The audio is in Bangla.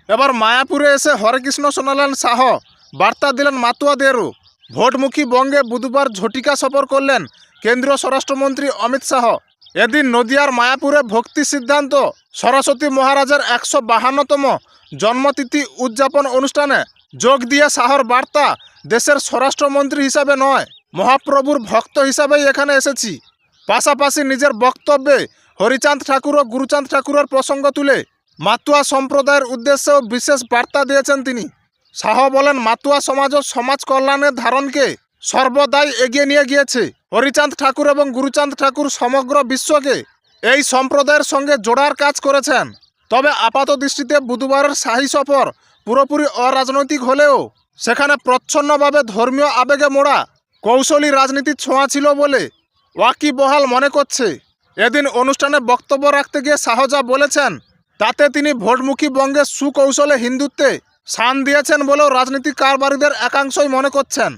এবার মায়াপুরে এসে হরেকৃষ্ণ শোনালেন শাহ, বার্তা দিলেন মাতুয়াদেরও। ভোটমুখী বঙ্গে বুধবার ঝটিকা সফর করলেন কেন্দ্রীয় স্বরাষ্ট্রমন্ত্রী অমিত শাহ। এদিন নদিয়ার মায়াপুরে ভক্তি সিদ্ধান্ত সরস্বতী মহারাজের 152তম জন্মতিথি উদযাপন অনুষ্ঠানে যোগ দিয়ে শাহর বার্তা, দেশের স্বরাষ্ট্রমন্ত্রী হিসাবে নয়, মহাপ্রভুর ভক্ত হিসাবেই এখানে এসেছি। পাশাপাশি নিজের বক্তব্যে হরিচাঁদ ঠাকুর ও গুরুচাঁদ ঠাকুরের প্রসঙ্গ তুলে মাতুয়া সম্প্রদায়ের উদ্দেশ্যেও বিশেষ বার্তা দিয়েছেন তিনি। শাহ বলেন, মাতুয়া সমাজও সমাজ কল্যাণের ধারণকে সর্বদাই এগিয়ে নিয়ে গিয়েছে। হরিচাঁদ ঠাকুর এবং গুরুচাঁদ ঠাকুর সমগ্র বিশ্বকে এই সম্প্রদায়ের সঙ্গে জোড়ার কাজ করেছেন। তবে আপাত দৃষ্টিতে বুধবারের শাহী সফর পুরোপুরি অরাজনৈতিক হলেও সেখানে প্রচ্ছন্নভাবে ধর্মীয় আবেগে মোড়া কৌশলী রাজনীতির ছোঁয়া ছিল বলে ওয়াকিবহাল মনে করছে। এদিন অনুষ্ঠানে বক্তব্য রাখতে গিয়ে শাহ যা বলেছেন তাতে তিনি ভোটমুখী বঙ্গে সুকৌশলে হিন্দুত্বে শান দিয়েছেন বলেও রাজনীতি কারবারিদের একাংশই মনে করছেন।